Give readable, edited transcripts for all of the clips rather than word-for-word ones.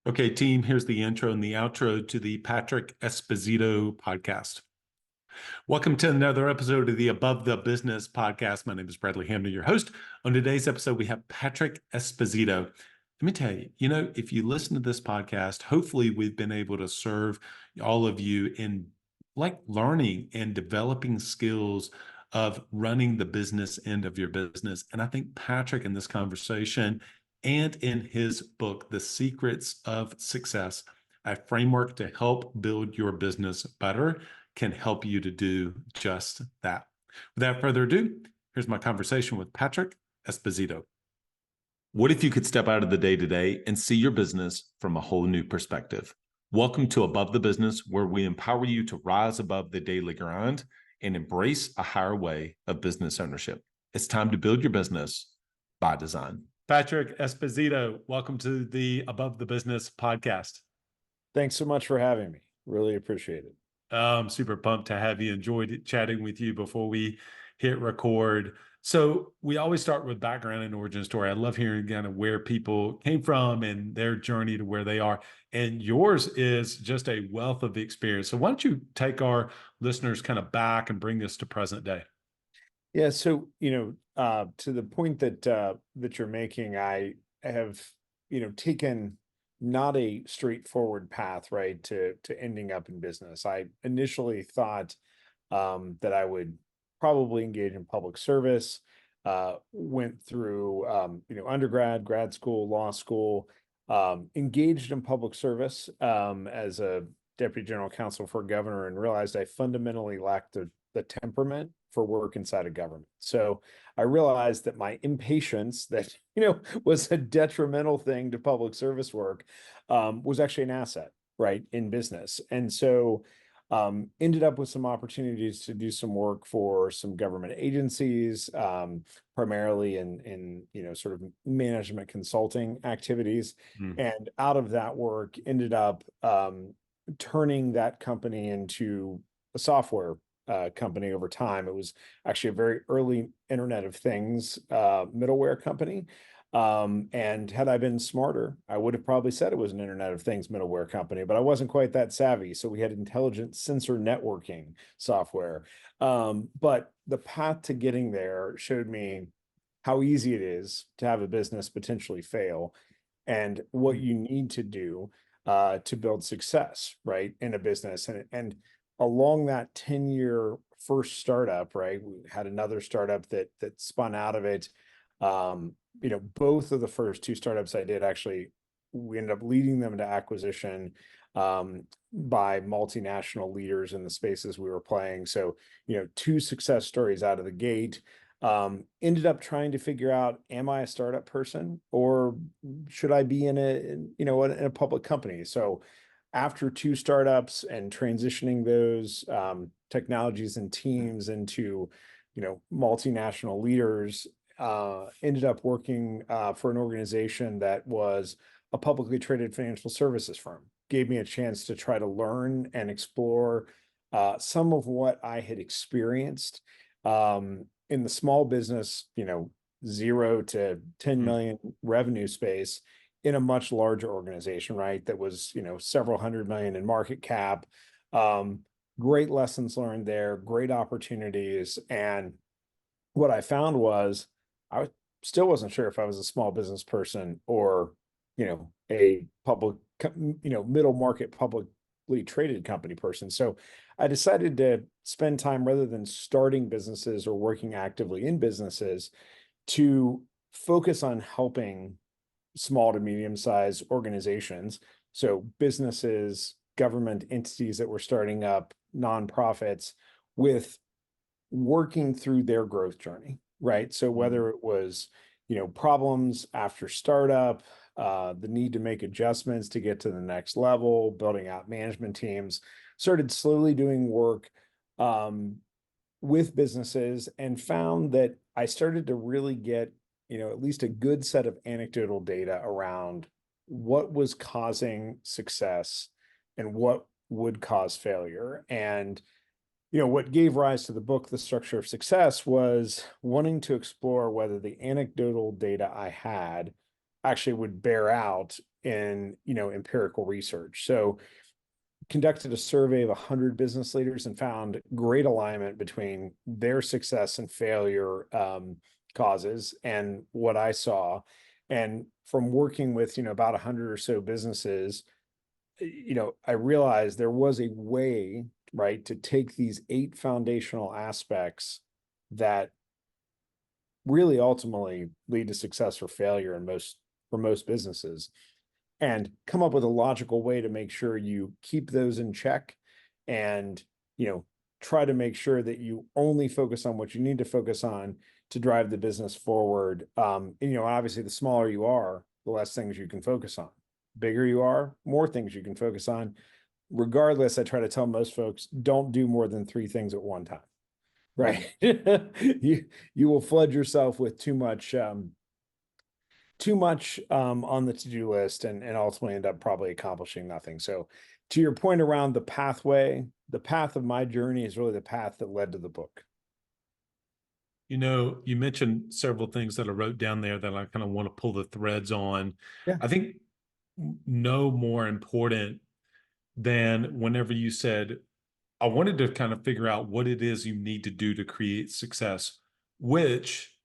Okay, team, here's the intro and the outro to the Patrick Esposito podcast. Welcome to another episode of the Above the Business podcast. My name is Bradley Hamner, your host. On today's episode, we have Patrick Esposito. Let me tell you, if you listen to this podcast, hopefully we've been able to serve all of you in learning and developing skills of running the business end of your business. And I think Patrick in this conversation and in his book, The Secrets of Success, a framework to help build your business better, can help you to do just that. Without further ado, here's my conversation with Patrick Esposito. What if you could step out of the day-to-day and see your business from a whole new perspective? Welcome to Above the Business, where we empower you to rise above the daily grind and embrace a higher way of business ownership. It's time to build your business by design. Patrick Esposito, welcome to the Above the Business podcast. Thanks so much for having me. Really appreciate it. I'm super pumped to have you. Enjoyed chatting with you before we hit record. So we always start with background and origin story. I love hearing kind of where people came from and their journey to where they are. And yours is just a wealth of experience. So why don't you take our listeners kind of back and bring us to present day? Yeah. So, to the point that you're making, I have, taken not a straightforward path, right, to ending up in business. I initially thought that I would probably engage in public service, went through, undergrad, grad school, law school, engaged in public service as a deputy general counsel for a governor, and realized I fundamentally lacked the temperament for work inside of government. So I realized that my impatience that, was a detrimental thing to public service work, was actually an asset, right, in business. And so ended up with some opportunities to do some work for some government agencies, primarily in sort of management consulting activities. And out of that work, ended up turning that company into a software company over time. It was actually a very early Internet of Things middleware company. And had I been smarter, I would have probably said it was an Internet of Things middleware company, but I wasn't quite that savvy. So we had intelligent sensor networking software. But the path to getting there showed me how easy it is to have a business potentially fail and what you need to do to build success, right, in a business. And along that 10-year first startup, right, we had another startup that spun out of it. Both of the first two startups I did, actually, we ended up leading them to acquisition by multinational leaders in the spaces we were playing. So, two success stories out of the gate. Ended up trying to figure out, am I a startup person or should I be in a public company? So after two startups and transitioning those technologies and teams into, multinational leaders, ended up working for an organization that was a publicly traded financial services firm. Gave me a chance to try to learn and explore some of what I had experienced in the small business, 0 to 10 million revenue space, in a much larger organization, right? That was, several hundred million in market cap. Great lessons learned there, great opportunities. And what I found was I still wasn't sure if I was a small business person or, a public, middle market publicly traded company person. So I decided to spend time, rather than starting businesses or working actively in businesses, to focus on helping small to medium-sized organizations, so businesses, government entities that were starting up, nonprofits, with working through their growth journey, right? So whether it was, problems after startup, the need to make adjustments to get to the next level, building out management teams, started slowly doing work with businesses, and found that I started to really get at least a good set of anecdotal data around what was causing success and what would cause failure. And, what gave rise to the book, The Structure of Success, was wanting to explore whether the anecdotal data I had actually would bear out in, empirical research. So conducted a survey of 100 business leaders and found great alignment between their success and failure causes and what I saw. And from working with, about 100 or so businesses, I realized there was a way, right, to take these 8 foundational aspects that really ultimately lead to success or failure for most businesses, and come up with a logical way to make sure you keep those in check, and try to make sure that you only focus on what you need to focus on to drive the business forward. And obviously the smaller you are, the less things you can focus on. Bigger you are, more things you can focus on. Regardless, I try to tell most folks, don't do more than 3 things at one time, right? You will flood yourself with too much on the to-do list, and ultimately end up probably accomplishing nothing. So to your point around the pathway, the path of my journey is really the path that led to the book. You mentioned several things that I wrote down there that I kind of want to pull the threads on. Yeah. I think no more important than whenever you said, I wanted to kind of figure out what it is you need to do to create success, which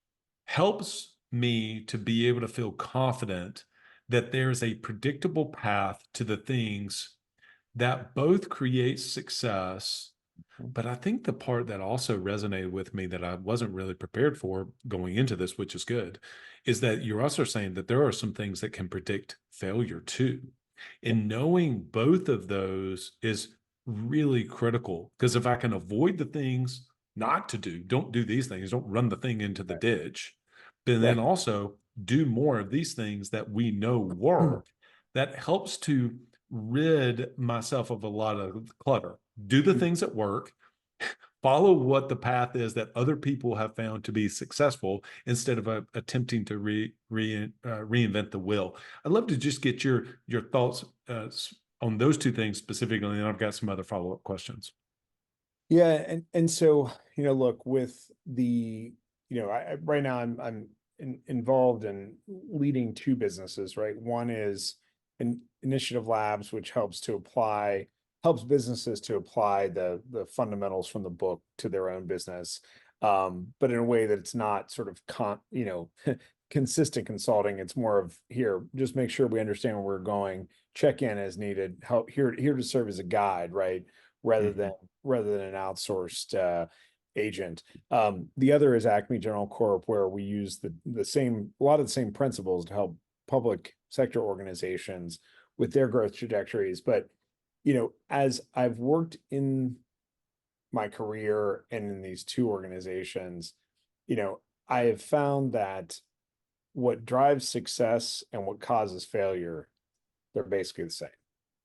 helps me to be able to feel confident that there's a predictable path to the things that both create success. But I think the part that also resonated with me that I wasn't really prepared for going into this, which is good, is that you're also saying that there are some things that can predict failure too. And knowing both of those is really critical, because if I can avoid the things not to do, don't do these things, don't run the thing into the ditch, but then Right. also do more of these things that we know work, that helps to rid myself of a lot of clutter. Do the things that work, follow what the path is that other people have found to be successful, instead of attempting to reinvent the wheel. I'd love to just get your thoughts on those 2 things specifically, and I've got some other follow-up questions. Yeah, and so look, with the right now I'm involved in leading 2 businesses, right? One is an Initiative Labs, which helps businesses to apply the fundamentals from the book to their own business, but in a way that it's not sort of consistent consulting. It's more of, here, just make sure we understand where we're going, check in as needed, help here to serve as a guide, right? Rather than an outsourced agent. The other is ACME General Corp, where we use a lot of the same principles to help public sector organizations with their growth trajectories. But as I've worked in my career and in these 2 organizations, I have found that what drives success and what causes failure, they're basically the same,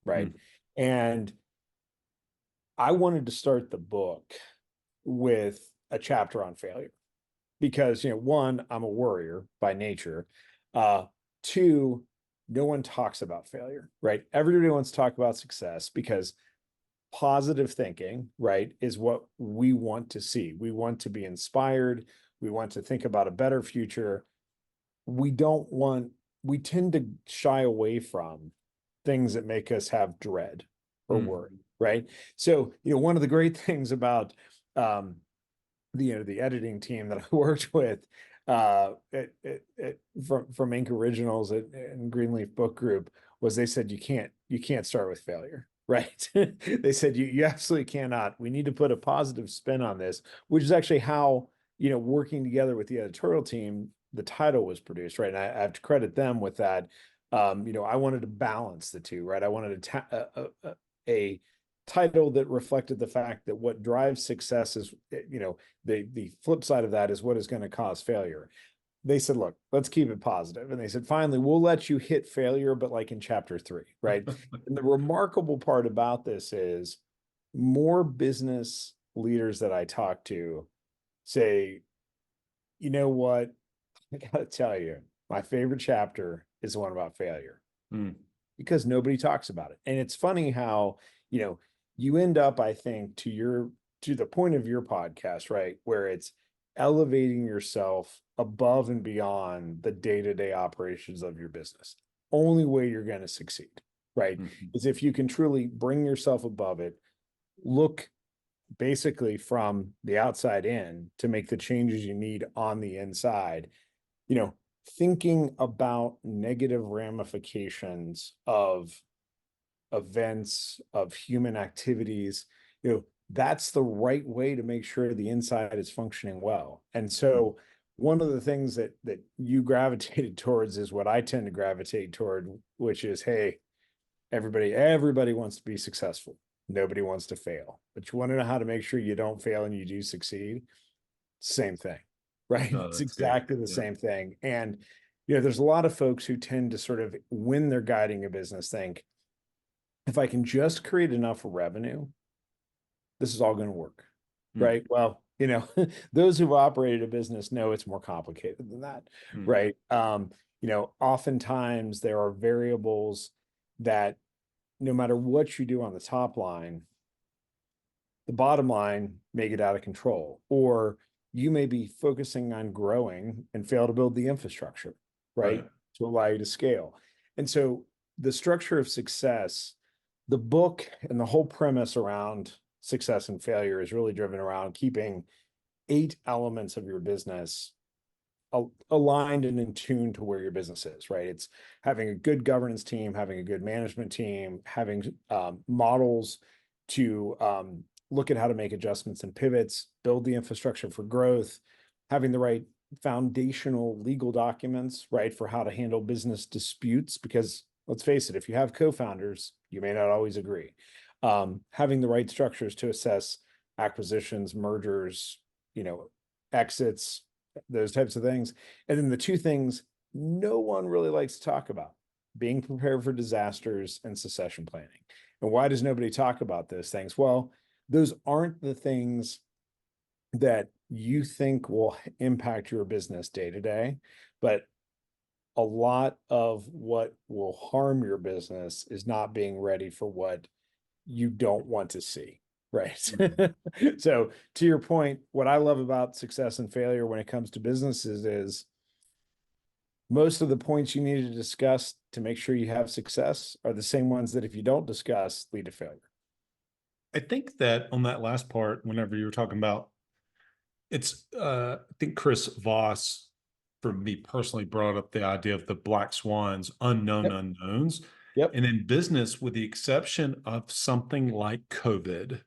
right? And I wanted to start the book with a chapter on failure because, 1, I'm a worrier by nature. 2, no one talks about failure, right? Everybody wants to talk about success because positive thinking, right, is what we want to see. We want to be inspired. We want to think about a better future. We tend to shy away from things that make us have dread or worry, right? So, one of the great things about the editing team that I worked with from Inc. Originals and Greenleaf Book Group was, they said you can't start with failure, right? They said you absolutely cannot. We need to put a positive spin on this, which is actually how, working together with the editorial team, the title was produced, right? And I have to credit them with that. I wanted to balance the 2, right? I wanted a title that reflected the fact that what drives success is, the flip side of that is what is going to cause failure. They said, look, let's keep it positive. And they said, finally, we'll let you hit failure, but like in chapter 3, right? And the remarkable part about this is more business leaders that I talk to say, you know what, I gotta tell you, my favorite chapter is the one about failure, because nobody talks about it. And it's funny how, you end up, I think, to the point of your podcast, right, where it's elevating yourself above and beyond the day-to-day operations of your business. Only way you're going to succeed, right? Is if you can truly bring yourself above it, look basically from the outside in to make the changes you need on the inside, thinking about negative ramifications of events, of human activities, that's the right way to make sure the inside is functioning well. And so one of the things that you gravitated towards is what I tend to gravitate toward, which is, hey, everybody wants to be successful. Nobody wants to fail, but you want to know how to make sure you don't fail and you do succeed. Same thing, right? Oh, It's that's good. exactly the Yeah. same thing. And, there's a lot of folks who tend to sort of, when they're guiding a business, think, if I can just create enough revenue, this is all going to work, right? Well, those who've operated a business know it's more complicated than that, right? Oftentimes there are variables that no matter what you do on the top line, the bottom line may get out of control, or you may be focusing on growing and fail to build the infrastructure, right? To allow you to scale. And so the structure of success, the book and the whole premise around success and failure is really driven around keeping 8 elements of your business aligned and in tune to where your business is, right? It's having a good governance team, having a good management team, having models to look at how to make adjustments and pivots, build the infrastructure for growth, having the right foundational legal documents, right, for how to handle business disputes, because let's face it, if you have co-founders, you may not always agree. Having the right structures to assess acquisitions, mergers, exits, those types of things. And then the 2 things no one really likes to talk about: being prepared for disasters and succession planning. And why does nobody talk about those things? Well, those aren't the things that you think will impact your business day to day, but a lot of what will harm your business is not being ready for what you don't want to see. Right. So to your point, what I love about success and failure when it comes to businesses is most of the points you need to discuss to make sure you have success are the same ones that if you don't discuss, lead to failure. I think that on that last part, whenever you were talking about it's, I think Chris Voss, for me personally, brought up the idea of the black swans, unknown Yep. unknowns. Yep. And in business, with the exception of something like COVID,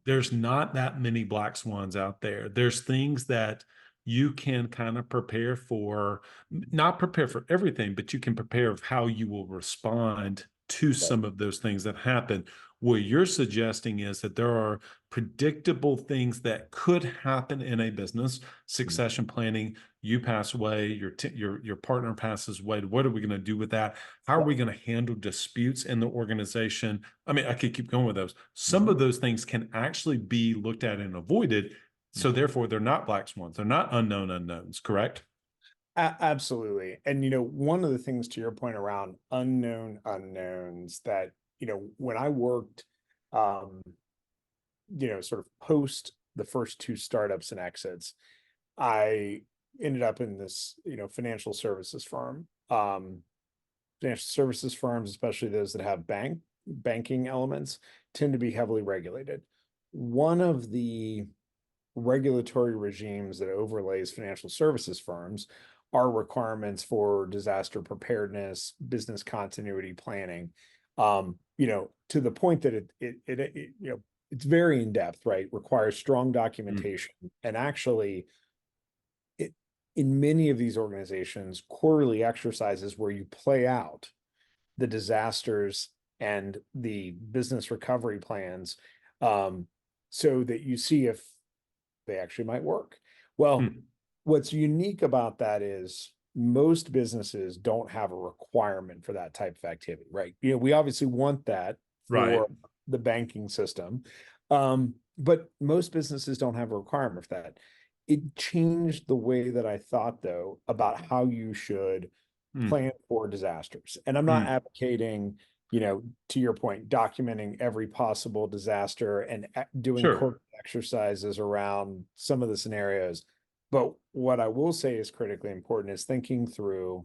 there's not that many black swans out there. There's things that you can kind of prepare for, not prepare for everything, but you can prepare of how you will respond to some of those things that happen. What you're suggesting is that there are predictable things that could happen in a business, succession planning. You pass away, your partner passes away. What are we going to do with that? How are we going to handle disputes in the organization? I mean, I could keep going with those. Some of those things can actually be looked at and avoided. So therefore, they're not black swans. They're not unknown unknowns, correct? Absolutely. And, one of the things to your point around unknown unknowns that, when I worked, sort of post the first 2 startups and exits, I ended up in this, financial services firm. Financial services firms, especially those that have banking elements, tend to be heavily regulated. One of the regulatory regimes that overlays financial services firms are requirements for disaster preparedness, business continuity planning, to the point that it's very in depth, right? Requires strong documentation. And actually, in many of these organizations, quarterly exercises where you play out the disasters and the business recovery plans, so that you see if they actually might work. Well, what's unique about that is most businesses don't have a requirement for that type of activity, right? We obviously want that for the banking system, but most businesses don't have a requirement for that. It changed the way that I thought, though, about how you should plan for disasters. And I'm not advocating, to your point, documenting every possible disaster and doing corporate exercises around some of the scenarios. But what I will say is critically important is thinking through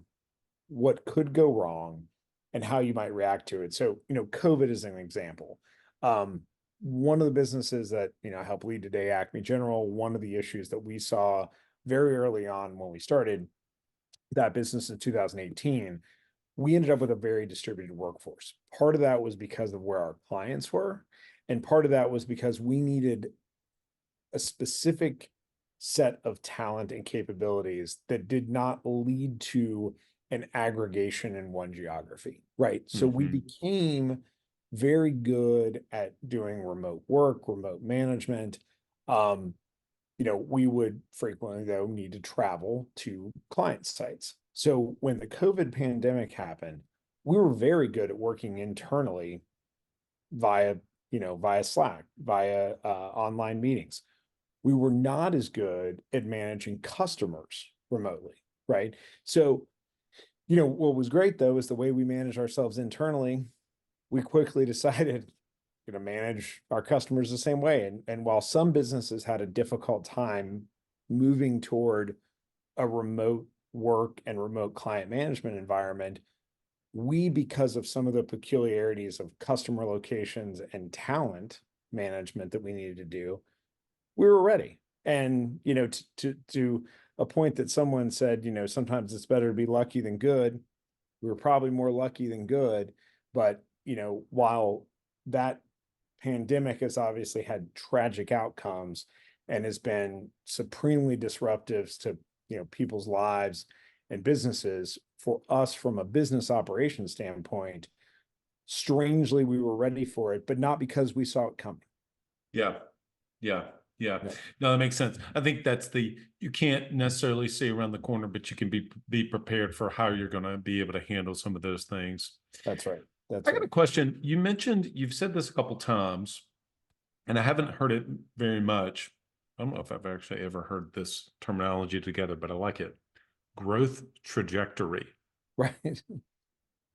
what could go wrong and how you might react to it. So, COVID is an example. One of the businesses that, I help lead today, ACME General, one of the issues that we saw very early on when we started that business in 2018, we ended up with a very distributed workforce. Part of that was because of where our clients were, and part of that was because we needed a specific set of talent and capabilities that did not lead to an aggregation in one geography, right? So we became very good at doing remote work, remote management. We would frequently, though, need to travel to client sites. So when the COVID pandemic happened, we were very good at working internally via Slack, via online meetings. We were not as good at managing customers remotely, right? So, what was great though is the way we manage ourselves internally. We quickly decided to manage our customers the same way. And while some businesses had a difficult time moving toward a remote work and remote client management environment, we, because of some of the peculiarities of customer locations and talent management that we needed to do, we were ready. And, to a point that someone said, sometimes it's better to be lucky than good. We were probably more lucky than good. But, while that pandemic has obviously had tragic outcomes and has been supremely disruptive to, people's lives and businesses, for us from a business operations standpoint, strangely, we were ready for it, but not because we saw it coming. Yeah. No, that makes sense. I think that's you can't necessarily see around the corner, but you can be prepared for how you're going to be able to handle some of those things. That's right. I got a question. You've said this a couple times, and I haven't heard it very much. I don't know if I've actually ever heard this terminology together, but I like it. Growth trajectory. Right.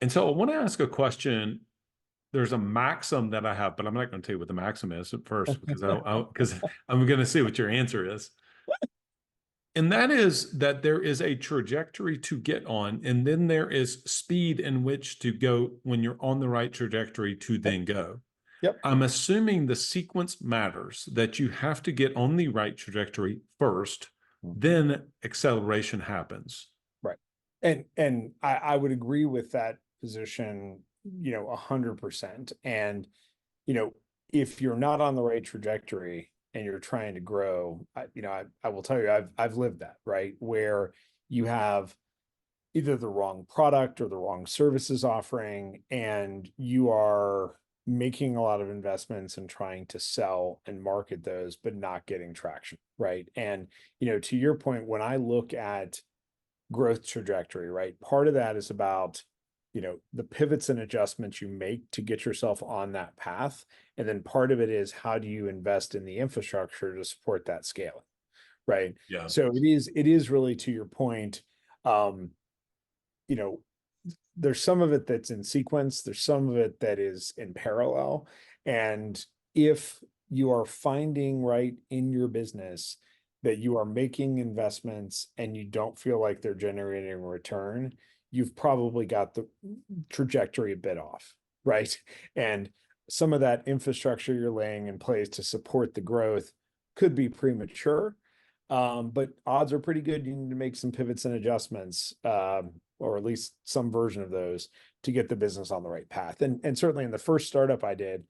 And so I want to ask a question. There's a maxim that I have, but I'm not going to tell you what the maxim is at first because I'm going to see what your answer is. And that is that there is a trajectory to get on, and then there is speed in which to go when you're on the right trajectory to then go. Yep. I'm assuming the sequence matters, that you have to get on the right trajectory first, then acceleration happens. Right. And I would agree with that position, 100%. And, if you're not on the right trajectory and you're trying to grow, I will tell you, I've lived that, right? Where you have either the wrong product or the wrong services offering, and you are making a lot of investments and trying to sell and market those, but not getting traction, right? And, to your point, when I look at growth trajectory, right, part of that is about, the pivots and adjustments you make to get yourself on that path. And then part of it is how do you invest in the infrastructure to support that scaling, right? Yeah. So it is really, to your point, there's some of it that's in sequence, there's some of it that is in parallel. And if you are finding right in your business that you are making investments and you don't feel like they're generating a return, you've probably got the trajectory a bit off, right? And some of that infrastructure you're laying in place to support the growth could be premature, but odds are pretty good you need to make some pivots and adjustments, or at least some version of those, to get the business on the right path. And certainly in the first startup I did,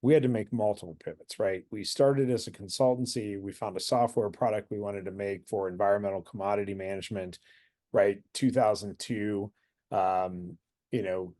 we had to make multiple pivots, right? We started as a consultancy. We found a software product we wanted to make for environmental commodity management, right? 2002,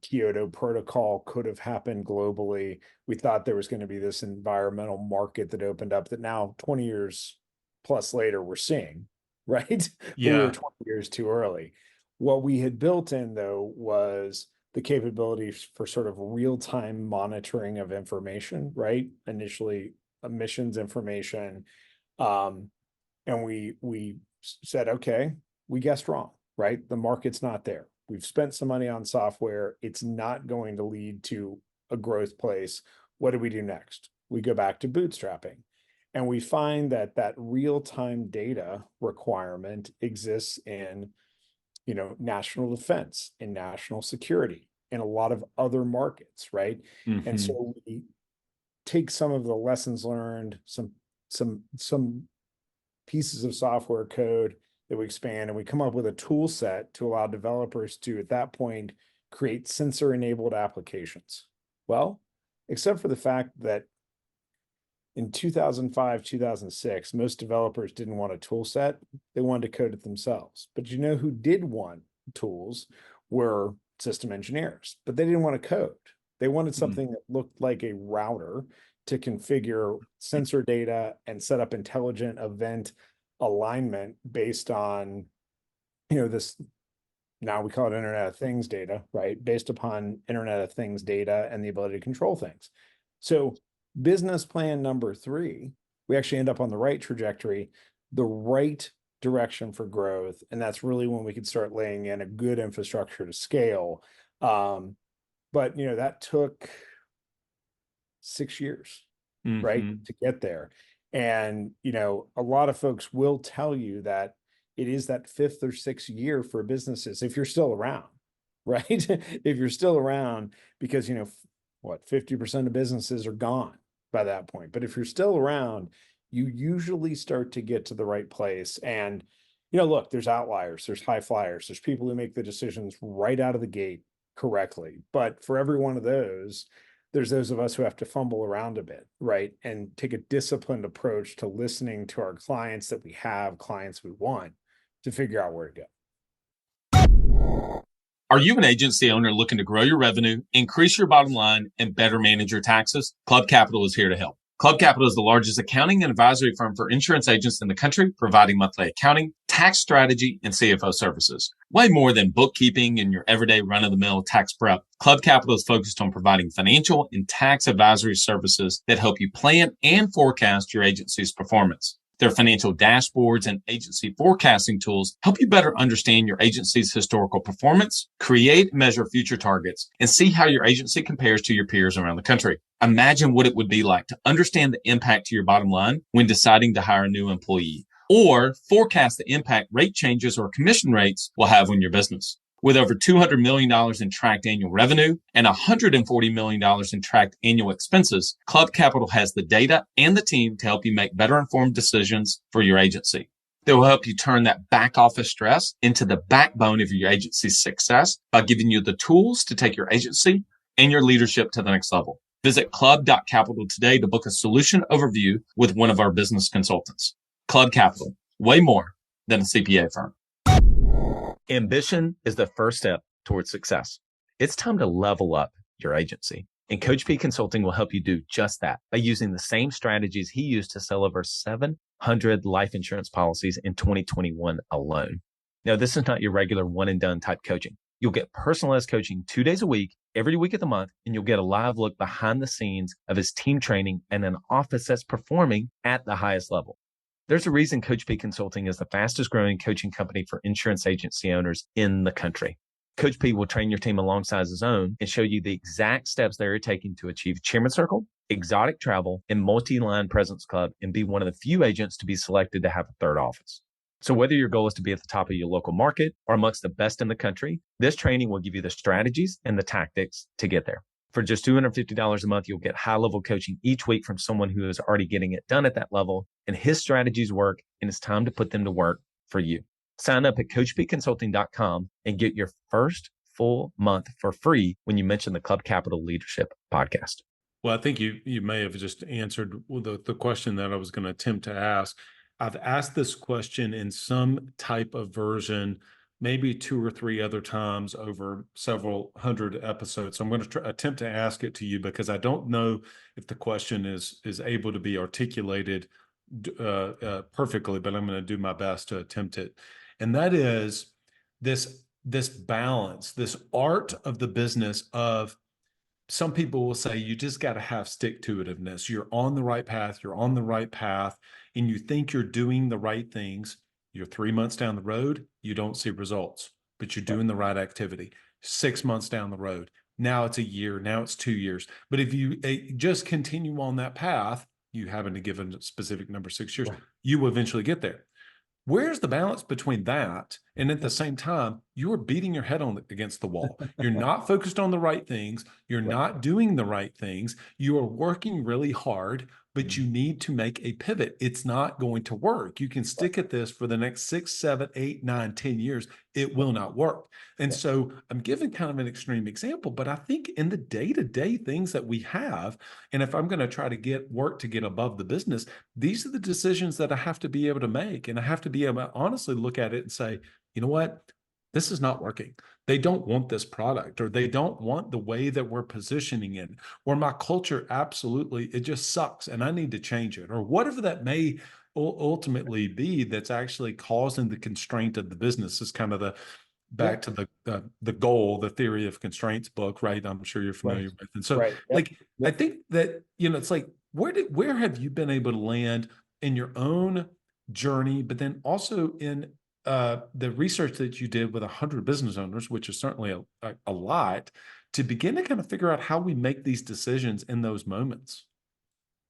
Kyoto Protocol could have happened globally. We thought there was going to be this environmental market that opened up that now 20 years plus later we're seeing, right? Yeah. But we were 20 years too early. What we had built in, though, was the capabilities for sort of real-time monitoring of information, right? Initially emissions information. And we said, okay, we guessed wrong, right? The market's not there. We've spent some money on software. It's not going to lead to a growth place. What do we do next? We go back to bootstrapping. And we find that that real-time data requirement exists in, national defense, in national security, in a lot of other markets, right? And Mm-hmm. so we take some of the lessons learned, some pieces of software code that we expand, and we come up with a tool set to allow developers to, at that point, create sensor-enabled applications. Well, except for the fact that in 2005, 2006, most developers didn't want a tool set. They wanted to code it themselves. But you know who did want tools were system engineers, but they didn't want to code. They wanted something that looked like a router to configure sensor data and set up intelligent event alignment based on, this, now we call it Internet of Things data, right? Based upon Internet of Things data and the ability to control things. So business plan number 3, we actually end up on the right trajectory, the right direction for growth. And that's really when we could start laying in a good infrastructure to scale. But that took 6 years, right, Mm-hmm. to get there. And, a lot of folks will tell you that it is that 5th or 6th year for businesses, if you're still around, right? If you're still around, because, 50% of businesses are gone by that point. But if you're still around, you usually start to get to the right place. And, look, there's outliers, there's high flyers, there's people who make the decisions right out of the gate correctly. But for every one of those, there's those of us who have to fumble around a bit, right? And take a disciplined approach to listening to our clients that we have, clients we want, to figure out where to go. Are you an agency owner looking to grow your revenue, increase your bottom line, and better manage your taxes? Club Capital is here to help. Club Capital is the largest accounting and advisory firm for insurance agents in the country, providing monthly accounting, tax strategy, and CFO services. Way more than bookkeeping and your everyday run-of-the-mill tax prep. Club Capital is focused on providing financial and tax advisory services that help you plan and forecast your agency's performance. Their financial dashboards and agency forecasting tools help you better understand your agency's historical performance, create and measure future targets, and see how your agency compares to your peers around the country. Imagine what it would be like to understand the impact to your bottom line when deciding to hire a new employee, or forecast the impact rate changes or commission rates will have on your business. With over $200 million in tracked annual revenue and $140 million in tracked annual expenses, Club Capital has the data and the team to help you make better informed decisions for your agency. They will help you turn that back office stress into the backbone of your agency's success by giving you the tools to take your agency and your leadership to the next level. Visit club.capital today to book a solution overview with one of our business consultants. Club Capital, way more than a CPA firm. Ambition is the first step towards success. It's time to level up your agency. And Coach P Consulting will help you do just that by using the same strategies he used to sell over 700 life insurance policies in 2021 alone. Now, this is not your regular one and done type coaching. You'll get personalized coaching 2 days a week, every week of the month, and you'll get a live look behind the scenes of his team training and an office that's performing at the highest level. There's a reason Coach P Consulting is the fastest growing coaching company for insurance agency owners in the country. Coach P will train your team alongside his own and show you the exact steps they're taking to achieve Chairman Circle, exotic travel, and multi-line presence club, and be one of the few agents to be selected to have a third office. So whether your goal is to be at the top of your local market or amongst the best in the country, this training will give you the strategies and the tactics to get there. For just $250 a month, you'll get high-level coaching each week from someone who is already getting it done at that level, and his strategies work, and it's time to put them to work for you. Sign up at coachpconsulting.com and get your first full month for free when you mention the Club Capital Leadership Podcast. Well, I think you may have just answered the question that I was going to attempt to ask. I've asked this question in some type of version, maybe 2 or 3 other times over several hundred episodes. So I'm going to attempt to ask it to you because I don't know if the question is able to be articulated perfectly, but I'm going to do my best to attempt it. And that is this balance, this art of the business of, some people will say you just got to have stick-to-itiveness. You're on the right path, and you think you're doing the right things. You're 3 months down the road, you don't see results, but you're doing the right activity. 6 months down the road, now it's a year, now it's 2 years. But if you just continue on that path, you haven't given a specific number, 6 years, Right. you will eventually get there. Where's the balance between that and at the same time, you are beating your head against the wall? You're not focused on the right things. You're Right. not doing the right things. You are working really hard, but you need to make a pivot. It's not going to work. You can stick at this for the next 6, 7, 8, 9, 10 years. It will not work. And so I'm giving kind of an extreme example, but I think in the day-to-day things that we have, and if I'm going to try to get above the business, these are the decisions that I have to be able to make. And I have to be able to honestly look at it and say, you know what? This is not working. They don't want this product, or they don't want the way that we're positioning it, or my culture, absolutely, it just sucks and I need to change it, or whatever that may ultimately be that's actually causing the constraint of the business. Is kind of the back to the goal, the theory of constraints book, right? I'm sure you're familiar with. And so I think that, it's like, where have you been able to land in your own journey, but then also in the research that you did with 100 business owners, which is certainly a lot, to begin to kind of figure out how we make these decisions in those moments?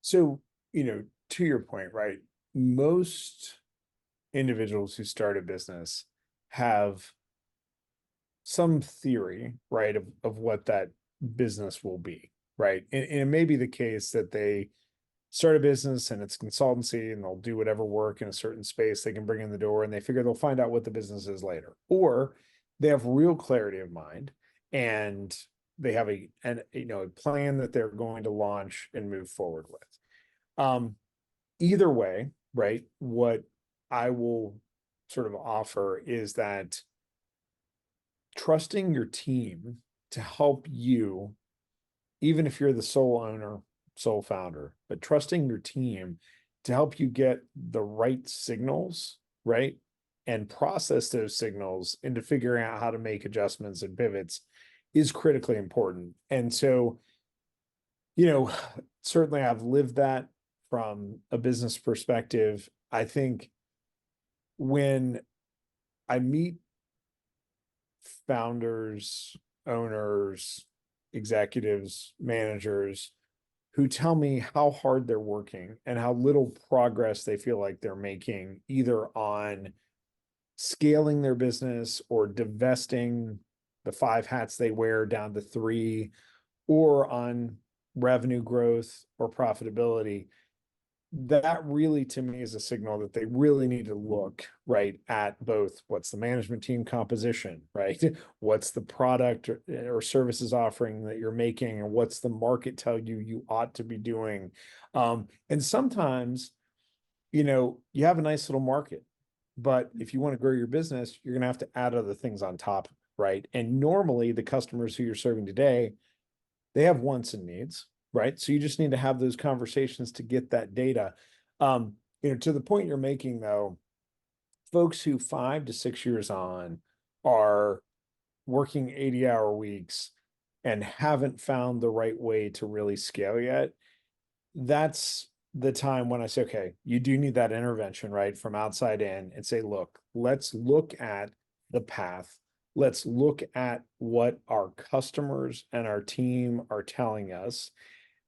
So, to your point, right? Most individuals who start a business have some theory, right, of what that business will be, right? And it may be the case that they start a business and it's consultancy and they'll do whatever work in a certain space they can bring in the door, and they figure they'll find out what the business is later. Or they have real clarity of mind and they have a plan that they're going to launch and move forward with. Either way, right, what I will sort of offer is that trusting your team to help you, even if you're the sole owner, sole founder, but trusting your team to help you get the right signals, right? And process those signals into figuring out how to make adjustments and pivots is critically important. And so, certainly I've lived that from a business perspective. I think when I meet founders, owners, executives, managers who tell me how hard they're working and how little progress they feel like they're making, either on scaling their business or divesting the 5 hats they wear down to 3, or on revenue growth or profitability, that really, to me, is a signal that they really need to look right at both what's the management team composition, right? What's the product or services offering that you're making, and what's the market tell you ought to be doing. And sometimes, you have a nice little market, but if you want to grow your business, you're going to have to add other things on top, right? And normally the customers who you're serving today, they have wants and needs, right? So you just need to have those conversations to get that data. To the point you're making, though, folks who 5 to 6 years on are working 80-hour weeks and haven't found the right way to really scale yet, that's the time when I say, okay, you do need that intervention, right, from outside in, and say, look, let's look at the path. Let's look at what our customers and our team are telling us,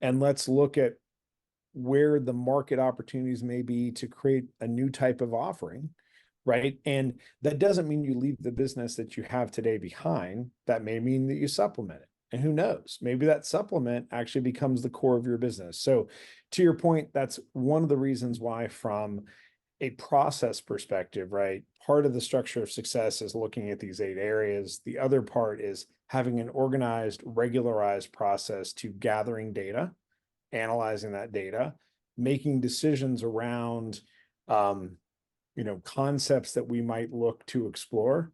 and let's look at where the market opportunities may be to create a new type of offering, right? And that doesn't mean you leave the business that you have today behind. That may mean that you supplement it. And who knows, maybe that supplement actually becomes the core of your business. So to your point, that's one of the reasons why, from a process perspective, right, part of the structure of success is looking at these 8 areas. The other part is having an organized, regularized process to gathering data, analyzing that data, making decisions around, concepts that we might look to explore,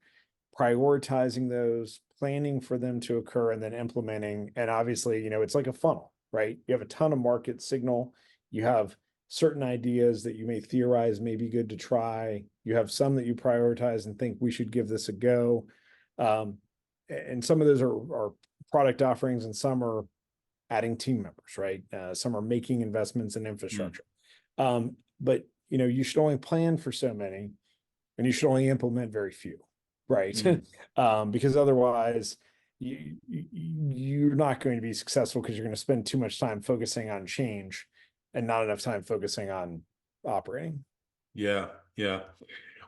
prioritizing those, planning for them to occur, and then implementing. And obviously, it's like a funnel, right? You have a ton of market signal. You have certain ideas that you may theorize may be good to try. You have some that you prioritize and think we should give this a go. And some of those are product offerings, and some are adding team members, right? Some are making investments in infrastructure. But you should only plan for so many, and you should only implement very few, right? Because otherwise you're not going to be successful, because you're going to spend too much time focusing on change and not enough time focusing on operating. Yeah, yeah.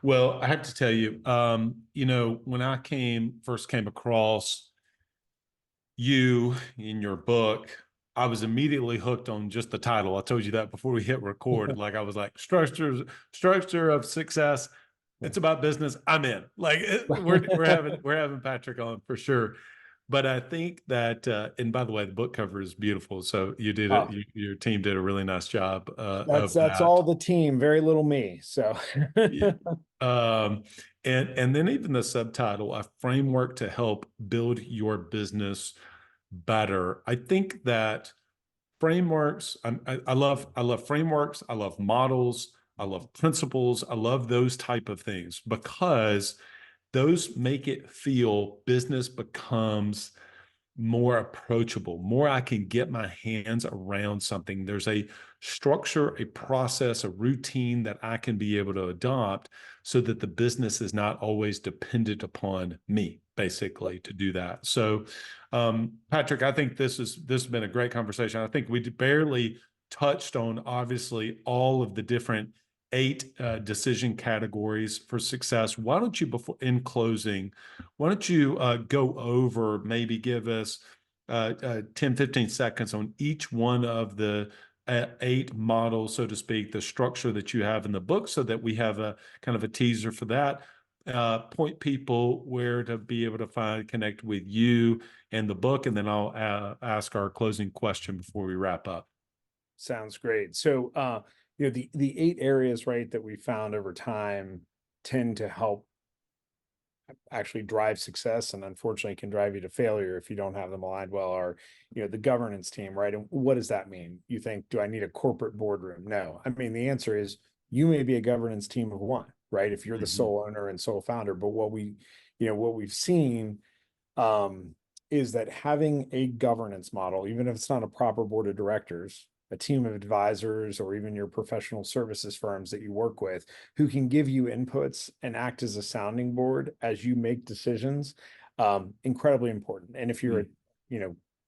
Well, I have to tell you, when I first came across you in your book, I was immediately hooked on just the title. I told you that before we hit record. Like I was like, structure of success. It's about business. I'm in. Like we're having Patrick on for sure. But I think that, and by the way, the book cover is beautiful. So you did it. Oh, Your team did a really nice job that's of that. all the team, very little me. So Yeah. And then even the subtitle, a framework to help build your business better. I think that frameworks, I love frameworks. I love models. I love principles. I love those type of things because those make it feel business becomes more approachable, more I can get my hands around something. There's a structure, a process, a routine that I can be able to adopt so that the business is not always dependent upon me, basically, to do that. So, Patrick, I think this has been a great conversation. I think we barely touched on, obviously, all of the different 8 decision categories for success. Why don't you, in closing, why don't you go over, maybe give us 10, 15 seconds on each one of the 8 models, so to speak, the structure that you have in the book, so that we have a kind of a teaser for that. Point people where to be able to connect with you and the book, and then I'll ask our closing question before we wrap up. sounds great. So, the 8 areas, right, that we found over time tend to help actually drive success, and unfortunately can drive you to failure if you don't have them aligned well, are, the governance team, right? And what does that mean? You think, do I need a corporate boardroom? No. I mean, the answer is you may be a governance team of 1, right? If you're the sole owner and sole founder. But what we've seen is that having a governance model, even if it's not a proper board of directors, a team of advisors, or even your professional services firms that you work with, who can give you inputs and act as a sounding board as you make decisions, incredibly important. And if you're a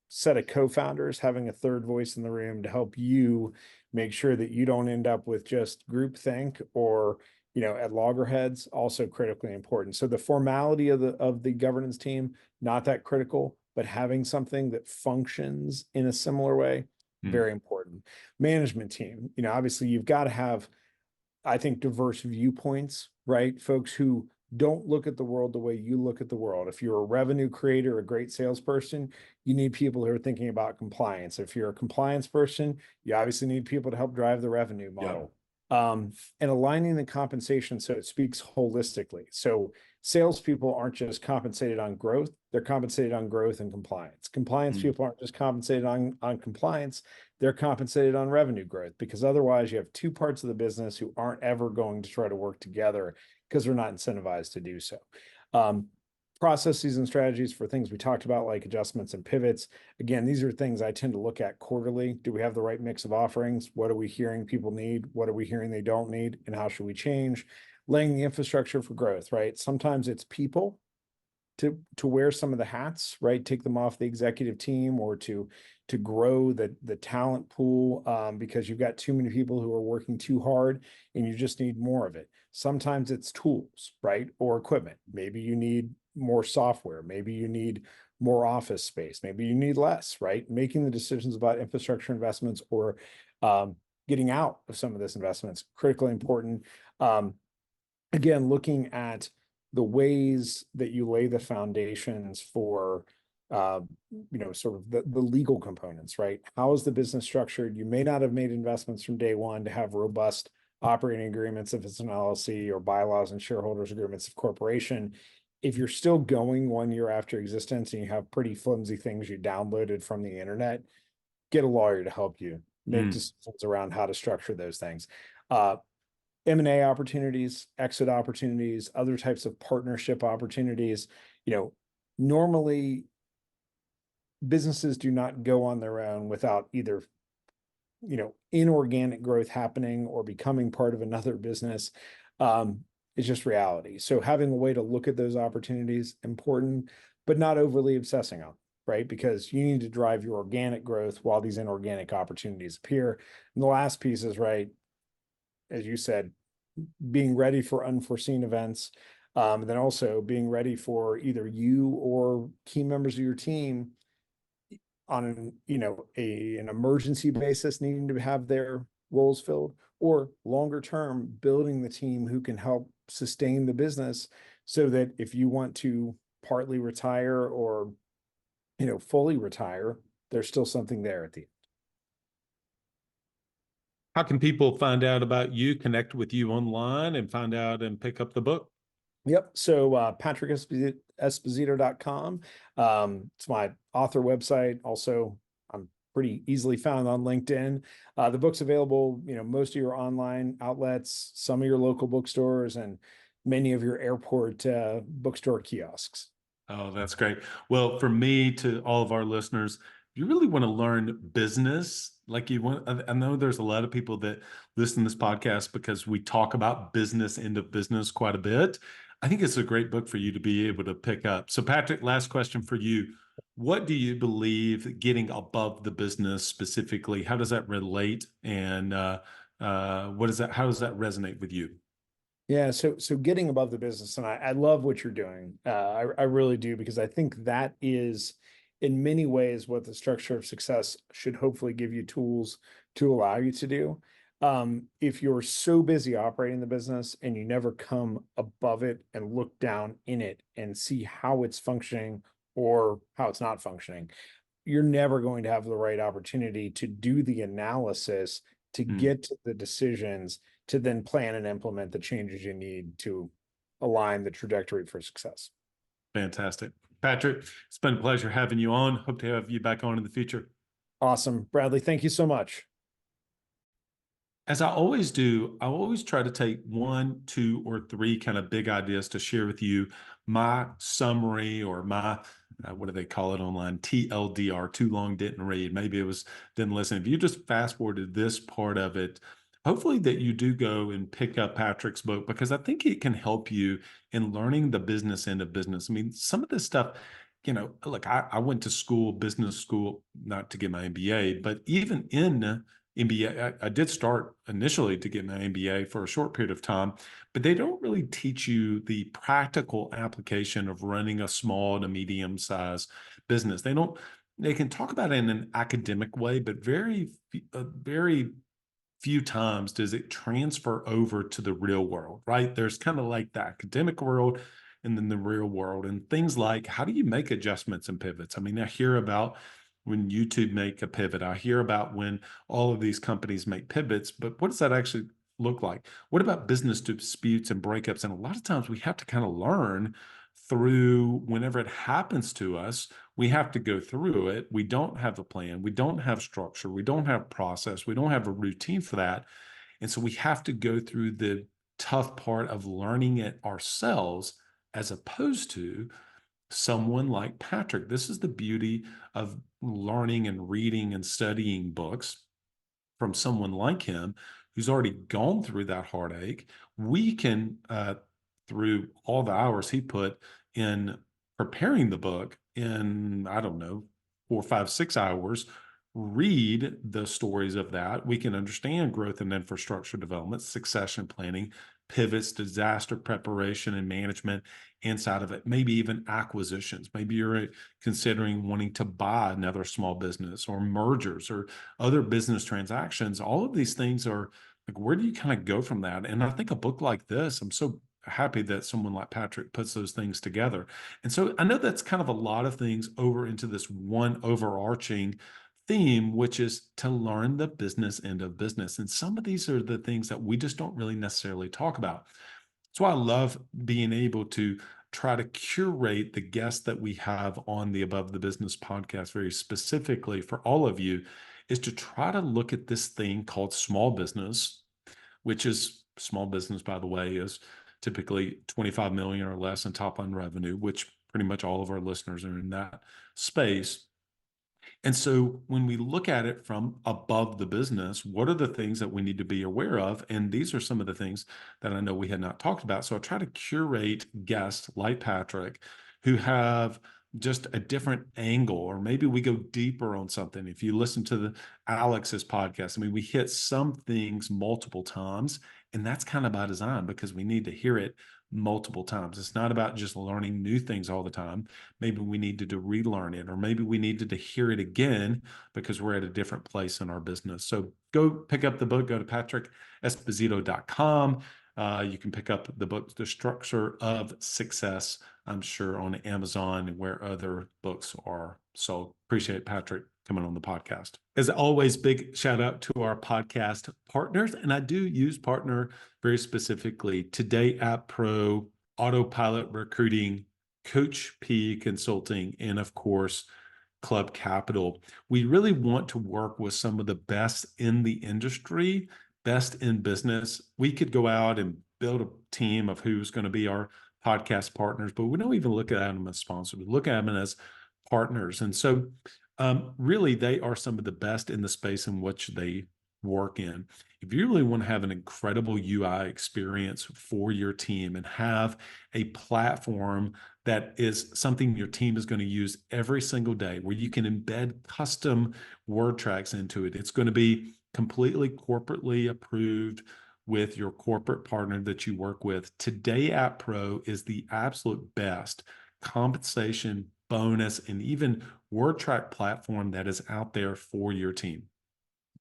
set of co-founders, having a third voice in the room to help you make sure that you don't end up with just groupthink or at loggerheads, also critically important. So the formality of the governance team, not that critical, but having something that functions in a similar way, very important. Management team, obviously you've got to have, I think, diverse viewpoints, right? Folks who don't look at the world the way you look at the world. If you're a revenue creator, a great salesperson, you need people who are thinking about compliance. If you're a compliance person, you obviously need people to help drive the revenue model. And aligning the compensation so it speaks holistically. So salespeople aren't just compensated on growth, they're compensated on growth and compliance. Compliance people aren't just compensated on compliance, they're compensated on revenue growth, because otherwise you have 2 parts of the business who aren't ever going to try to work together because they're not incentivized to do so. Processes and strategies for things we talked about, like adjustments and pivots. Again, these are things I tend to look at quarterly. Do we have the right mix of offerings? What are we hearing people need? What are we hearing they don't need? And how should we change? Laying the infrastructure for growth, right? Sometimes it's people to wear some of the hats, right? Take them off the executive team, or to grow the talent pool, because you've got too many people who are working too hard and you just need more of it. Sometimes it's tools, right? Or equipment. Maybe you need more software. Maybe you need more office space. Maybe you need less, right? Making the decisions about infrastructure investments, or getting out of some of this investments, critically important. Again, looking at the ways that you lay the foundations for, sort of the legal components, right? How is the business structured? You may not have made investments from day one to have robust operating agreements if it's an LLC, or bylaws and shareholders agreements of corporation. If you're still going 1 year after existence and you have pretty flimsy things you downloaded from the internet, get a lawyer to help you make decisions around how to structure those things. M&A opportunities, exit opportunities, other types of partnership opportunities. Normally businesses do not go on their own without either, inorganic growth happening or becoming part of another business. It's just reality. So having a way to look at those opportunities, important, but not overly obsessing on, right? Because you need to drive your organic growth while these inorganic opportunities appear. And the last piece is, right, as you said, being ready for unforeseen events. And then also being ready for either you or key members of your team on an emergency basis needing to have their roles filled, or longer term building the team who can help sustain the business so that if you want to partly retire or fully retire, there's still something there at the end. How can people find out about you, connect with you online, and find out and pick up the book? Yep. So patrickesposito.com. It's my author website. Also, I'm pretty easily found on LinkedIn. The book's available, most of your online outlets, some of your local bookstores, and many of your airport bookstore kiosks. Oh, that's great. Well, for me, to all of our listeners, if you really want to learn business, like you want, I know there's a lot of people that listen to this podcast because we talk about business end of business quite a bit. I think it's a great book for you to be able to pick up. So, Patrick, last question for you. What do you believe getting above the business specifically, how does that relate? And what is that? How does that resonate with you? Yeah, so getting above the business, and I love what you're doing. I really do, because I think that is in many ways what the structure of success should hopefully give you tools to allow you to do. If you're so busy operating the business and you never come above it and look down in it and see how it's functioning or how it's not functioning, you're never going to have the right opportunity to do the analysis, to get to the decisions, to then plan and implement the changes you need to align the trajectory for success. Fantastic. Patrick, it's been a pleasure having you on. Hope to have you back on in the future. Awesome. Bradley, thank you so much. As I always do, I always try to take 1, 2, or 3 kind of big ideas to share with you, my summary, or my, what do they call it online? TLDR, too long didn't read. Maybe it was didn't listen. If you just fast forwarded this part of it, hopefully that you do go and pick up Patrick's book, because I think it can help you in learning the business end of business. I mean, some of this stuff, look, I went to school, business school, not to get my MBA, but even in MBA, I did start initially to get my MBA for a short period of time, but they don't really teach you the practical application of running a small to medium-sized business. They can talk about it in an academic way, but very few times does it transfer over to the real world, right? There's kind of like the academic world and then the real world, and things like, how do you make adjustments and pivots? I mean, I hear about when YouTube make a pivot. I hear about when all of these companies make pivots, but what does that actually look like? What about business disputes and breakups? And a lot of times we have to kind of learn through whenever it happens to us, we have to go through it. We don't have a plan. We don't have structure. We don't have process. We don't have a routine for that. And so we have to go through the tough part of learning it ourselves, as opposed to someone like Patrick. This is the beauty of learning and reading and studying books from someone like him who's already gone through that heartache. We can, through all the hours he put in preparing the book, in, I don't know, 4, 5, 6 hours, read the stories of that. We can understand growth and infrastructure development, succession planning, pivots, disaster preparation and management inside of it, maybe even acquisitions. Maybe you're considering wanting to buy another small business, or mergers or other business transactions. All of these things are like, where do you kind of go from that? And I think a book like this, I'm so happy that someone like Patrick puts those things together. And so I know that's kind of a lot of things over into this one overarching theme, which is to learn the business end of business. And some of these are the things that we just don't really necessarily talk about. That's why I love being able to try to curate the guests that we have on the Above the Business podcast very specifically for all of you, is to try to look at this thing called small business, which is small business, by the way, is typically 25 million or less in top line revenue, which pretty much all of our listeners are in that space. And so when we look at it from above the business, what are the things that we need to be aware of? And these are some of the things that I know we had not talked about. So I try to curate guests like Patrick who have just a different angle, or maybe we go deeper on something. If you listen to Alex's podcast, I mean, we hit some things multiple times, and that's kind of by design because we need to hear it multiple times. It's not about just learning new things all the time. Maybe we needed to relearn it, or maybe we needed to hear it again because we're at a different place in our business. So go pick up the book, go to patrickesposito.com. You can pick up the book, The Structure of Success, I'm sure on Amazon and where other books are. So appreciate Patrick coming on the podcast. As always, big shout out to our podcast partners. And I do use partner very specifically: TodayApp Pro, Autopilot Recruiting, Coach P Consulting, and of course, Club Capital. We really want to work with some of the best in the industry, best in business. We could go out and build a team of who's going to be our podcast partners, but we don't even look at them as sponsors. We look at them as partners. And so really, they are some of the best in the space in which they work in. If you really want to have an incredible UI experience for your team and have a platform that is something your team is going to use every single day, where you can embed custom word tracks into it, it's going to be completely corporately approved with your corporate partner that you work with. TodayApp Pro is the absolute best compensation, bonus, and even word track platform that is out there for your team.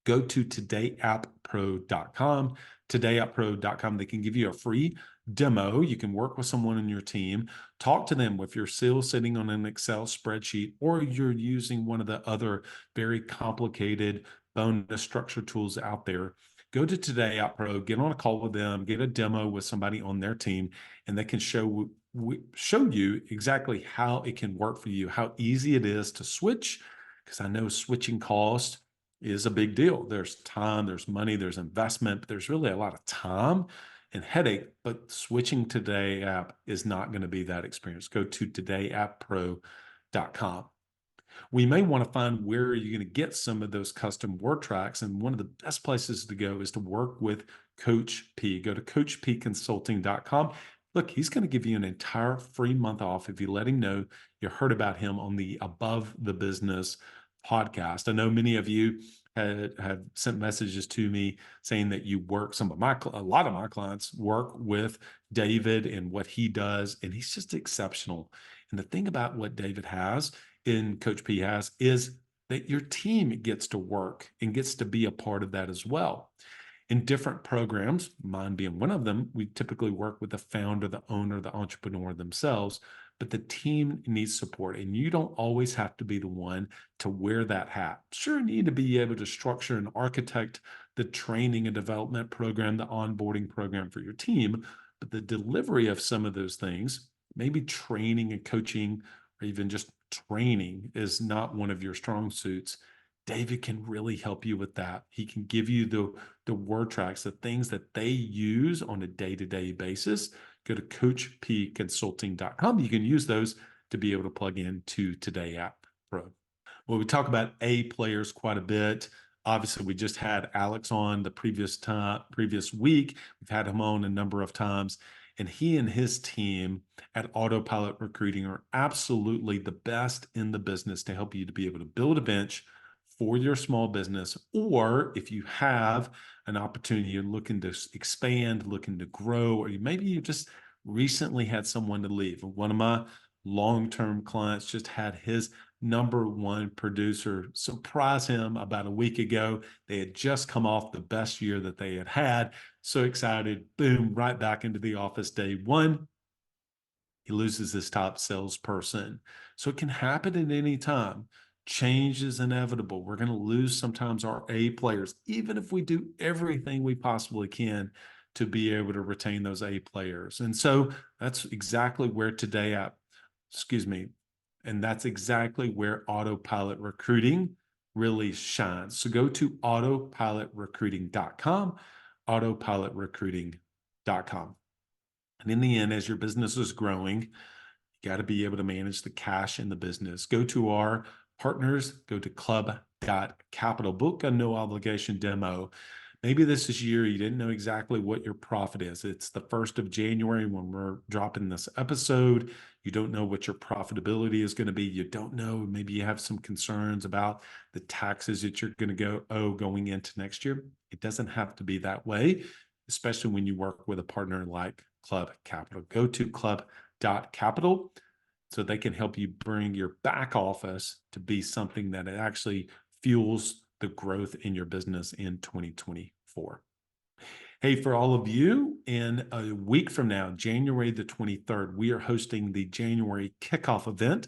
Go to todayappro.com, todayappro.com. They can give you a free demo. You can work with someone in your team, talk to them if you're still sitting on an Excel spreadsheet, or you're using one of the other very complicated bonus structure tools out there. Go to TodayApp Pro, get on a call with them, get a demo with somebody on their team, and they can show you exactly how it can work for you, how easy it is to switch, because I know switching cost is a big deal. There's time, there's money, there's investment, but there's really a lot of time and headache, but switching to TodayApp is not going to be that experience. Go to todayappro.com. We may want to find where you're going to get some of those custom word tracks. And one of the best places to go is to work with Coach P. Go to coachpconsulting.com. Look, he's going to give you an entire free month off if you let him know you heard about him on the Above the Business podcast. I know many of you have sent messages to me saying that you work, a lot of my clients work with David and what he does, and he's just exceptional. And the thing about what David has and Coach P has is that your team gets to work and gets to be a part of that as well. In different programs, mine being one of them, we typically work with the founder, the owner, the entrepreneur themselves, but the team needs support, and you don't always have to be the one to wear that hat. Sure, you need to be able to structure and architect the training and development program, the onboarding program for your team, but the delivery of some of those things, maybe training and coaching, or even just training, is not one of your strong suits. David can really help you with that. He can give you the word tracks, the things that they use on a day-to-day basis. Go to coachpconsulting.com. You can use those to be able to plug into TodayApp Pro. Well, we talk about A players quite a bit. Obviously, we just had Alex on the previous week. We've had him on a number of times. And he and his team at Autopilot Recruiting are absolutely the best in the business to help you to be able to build a bench for your small business, or if you have an opportunity, you're looking to expand, looking to grow, or maybe you just recently had someone to leave. One of my long-term clients just had his number one producer surprise him about a week ago. They had just come off the best year that they had. So excited, boom, right back into the office day one. He loses his top salesperson. So it can happen at any time. Change is inevitable. We're going to lose sometimes our A players, even if we do everything we possibly can to be able to retain those A players. And so that's exactly where and that's exactly where Autopilot Recruiting really shines. So go to autopilotrecruiting.com, autopilotrecruiting.com. And in the end, as your business is growing, you got to be able to manage the cash in the business. Go to our partners, go to club.capital, book a no obligation demo. Maybe this is year you didn't know exactly what your profit is. It's the 1st of January when we're dropping this episode. You don't know what your profitability is going to be. You don't know. Maybe you have some concerns about the taxes that you're going to owe going into next year. It doesn't have to be that way, especially when you work with a partner like Club Capital. Go to club.capital so they can help you bring your back office to be something that it actually fuels the growth in your business in 2024. Hey, for all of you, in a week from now, January the 23rd, we are hosting the January kickoff event.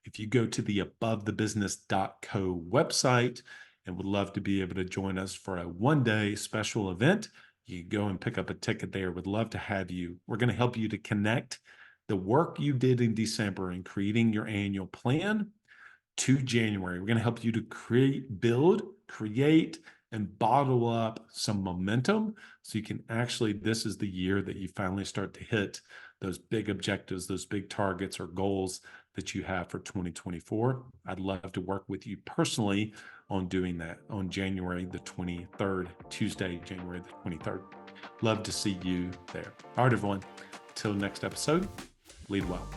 If you go to the abovethebusiness.co website and would love to be able to join us for a one-day special event, you can go and pick up a ticket there. Would love to have you. We're going to help you to connect the work you did in December in creating your annual plan to January. We're going to help you to create, and bottle up some momentum so you can actually, this is the year that you finally start to hit those big objectives, those big targets or goals that you have for 2024. I'd love to work with you personally on doing that on January the 23rd, Tuesday, January the 23rd. Love to see you there. All right, everyone. Till next episode, lead well.